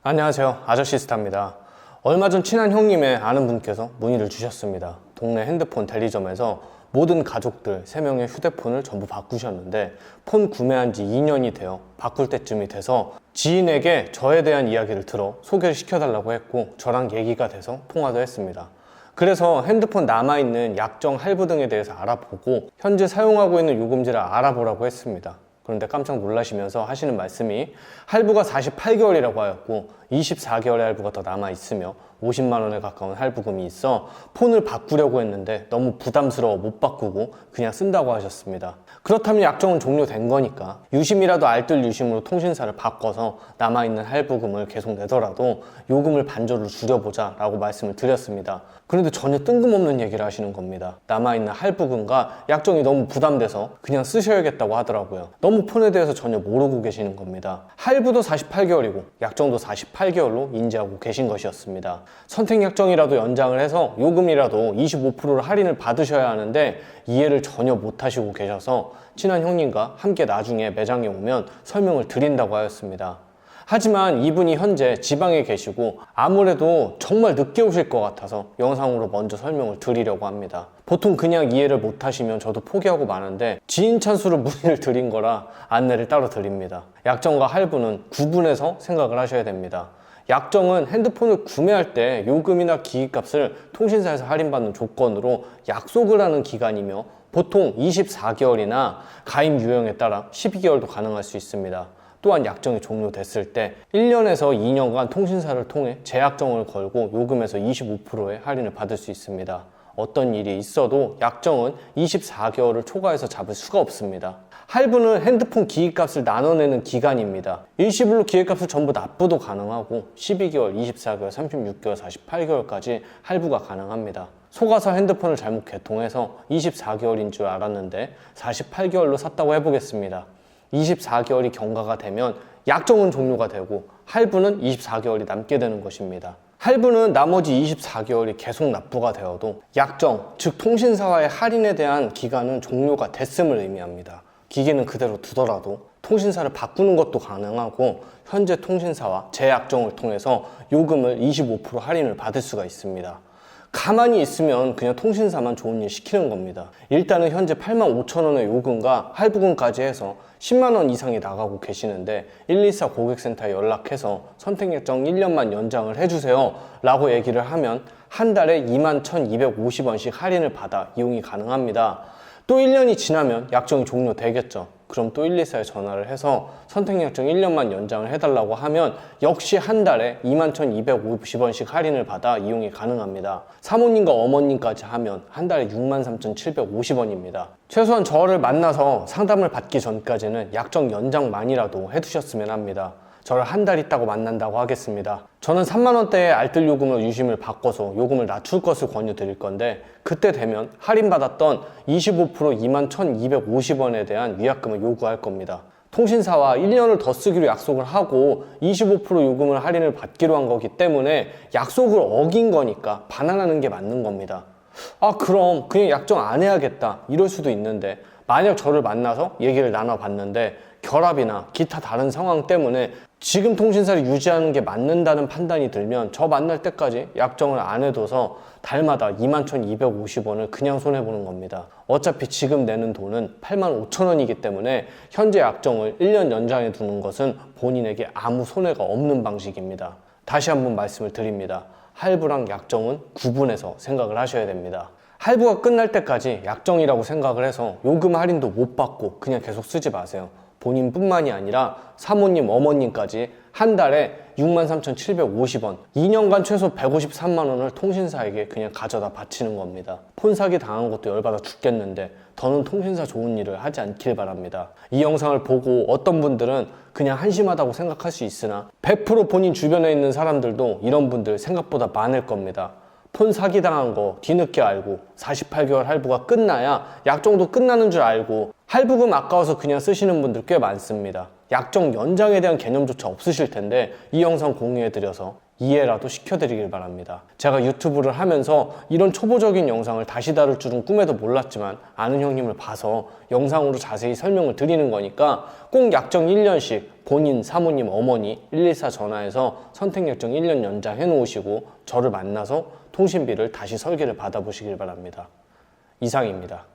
안녕하세요, 아저씨스타입니다. 얼마 전 친한 형님의 아는 분께서 문의를 주셨습니다. 동네 핸드폰 대리점에서 모든 가족들 3명의 휴대폰을 전부 바꾸셨는데 폰 구매한 지 2년이 되어 바꿀 때쯤이 돼서 지인에게 저에 대한 이야기를 들어 소개를 시켜달라고 했고 저랑 얘기가 돼서 통화도 했습니다. 그래서 핸드폰 남아있는 약정 할부 등에 대해서 알아보고 현재 사용하고 있는 요금제를 알아보라고 했습니다. 그런데 깜짝 놀라시면서 하시는 말씀이 할부가 48개월이라고 하였고 24개월의 할부가 더 남아있으며 50만 원에 가까운 할부금이 있어 폰을 바꾸려고 했는데 너무 부담스러워 못 바꾸고 그냥 쓴다고 하셨습니다. 그렇다면 약정은 종료된 거니까 유심이라도 알뜰 유심으로 통신사를 바꿔서 남아있는 할부금을 계속 내더라도 요금을 반절로 줄여보자 라고 말씀을 드렸습니다. 그런데 전혀 뜬금없는 얘기를 하시는 겁니다. 남아있는 할부금과 약정이 너무 부담돼서 그냥 쓰셔야겠다고 하더라고요. 너무 폰에 대해서 전혀 모르고 계시는 겁니다. 할부도 48개월이고 약정도 48개월로 인지하고 계신 것이었습니다. 선택 약정이라도 연장을 해서 요금이라도 25%를 할인을 받으셔야 하는데 이해를 전혀 못하시고 계셔서 친한 형님과 함께 나중에 매장에 오면 설명을 드린다고 하였습니다. 하지만 이분이 현재 지방에 계시고 아무래도 정말 늦게 오실 것 같아서 영상으로 먼저 설명을 드리려고 합니다. 보통 그냥 이해를 못하시면 저도 포기하고 마는데 지인 찬스로 문의를 드린 거라 안내를 따로 드립니다. 약정과 할부는 구분해서 생각을 하셔야 됩니다. 약정은 핸드폰을 구매할 때 요금이나 기기값을 통신사에서 할인받는 조건으로 약속을 하는 기간이며 보통 24개월이나 가입 유형에 따라 12개월도 가능할 수 있습니다. 또한 약정이 종료됐을 때 1년에서 2년간 통신사를 통해 재약정을 걸고 요금에서 25%의 할인을 받을 수 있습니다. 어떤 일이 있어도 약정은 24개월을 초과해서 잡을 수가 없습니다. 할부는 핸드폰 기기값을 나눠내는 기간입니다. 일시불로 기기값을 전부 납부도 가능하고 12개월, 24개월, 36개월, 48개월까지 할부가 가능합니다. 속아서 핸드폰을 잘못 개통해서 24개월인 줄 알았는데 48개월로 샀다고 해보겠습니다. 24개월이 경과가 되면 약정은 종료가 되고 할부는 24개월이 남게 되는 것입니다. 할부는 나머지 24개월이 계속 납부가 되어도 약정, 즉 통신사와의 할인에 대한 기간은 종료가 됐음을 의미합니다. 기기는 그대로 두더라도 통신사를 바꾸는 것도 가능하고 현재 통신사와 재약정을 통해서 요금을 25% 할인을 받을 수가 있습니다. 가만히 있으면 그냥 통신사만 좋은 일 시키는 겁니다. 일단은 현재 85,000원의 요금과 할부금까지 해서 10만 원 이상이 나가고 계시는데 124 고객센터에 연락해서 선택약정 1년만 연장을 해주세요 라고 얘기를 하면 한 달에 21,250원씩 할인을 받아 이용이 가능합니다. 또 1년이 지나면 약정이 종료되겠죠. 그럼 또 124에 전화를 해서 선택약정 1년만 연장을 해달라고 하면 역시 한 달에 21,250원씩 할인을 받아 이용이 가능합니다. 사모님과 어머님까지 하면 한 달에 63,750원입니다. 최소한 저를 만나서 상담을 받기 전까지는 약정 연장만이라도 해두셨으면 합니다. 저를 한 달 있다고 만난다고 하겠습니다. 저는 3만원대의 알뜰 요금으로 유심을 바꿔서 요금을 낮출 것을 권유드릴 건데 그때 되면 할인받았던 25% 21,250원에 대한 위약금을 요구할 겁니다. 통신사와 1년을 더 쓰기로 약속을 하고 25% 요금을 할인을 받기로 한 거기 때문에 약속을 어긴 거니까 반환하는 게 맞는 겁니다. 그럼 그냥 약정 안 해야겠다 이럴 수도 있는데 만약 저를 만나서 얘기를 나눠봤는데 결합이나 기타 다른 상황 때문에 지금 통신사를 유지하는 게 맞는다는 판단이 들면 저 만날 때까지 약정을 안 해둬서 달마다 21,250원을 그냥 손해보는 겁니다. 어차피 지금 내는 돈은 85,000원이기 때문에 현재 약정을 1년 연장해 두는 것은 본인에게 아무 손해가 없는 방식입니다. 다시 한번 말씀을 드립니다. 할부랑 약정은 구분해서 생각을 하셔야 됩니다. 할부가 끝날 때까지 약정이라고 생각을 해서 요금 할인도 못 받고 그냥 계속 쓰지 마세요. 본인뿐만이 아니라 사모님, 어머님까지 한 달에 63,750원, 2년간 최소 153만 원을 통신사에게 그냥 가져다 바치는 겁니다. 폰 사기 당한 것도 열받아 죽겠는데 더는 통신사 좋은 일을 하지 않길 바랍니다. 이 영상을 보고 어떤 분들은 그냥 한심하다고 생각할 수 있으나 100% 본인 주변에 있는 사람들도 이런 분들 생각보다 많을 겁니다. 폰 사기당한 거 뒤늦게 알고 48개월 할부가 끝나야 약정도 끝나는 줄 알고 할부금 아까워서 그냥 쓰시는 분들 꽤 많습니다. 약정 연장에 대한 개념조차 없으실 텐데 이 영상 공유해드려서 이해라도 시켜드리길 바랍니다. 제가 유튜브를 하면서 이런 초보적인 영상을 다시 다룰 줄은 꿈에도 몰랐지만 아는 형님을 봐서 영상으로 자세히 설명을 드리는 거니까 꼭 약정 1년씩 본인, 사모님, 어머니 114 전화해서 선택 약정 1년 연장해 놓으시고 저를 만나서 통신비를 다시 설계를 받아보시길 바랍니다. 이상입니다.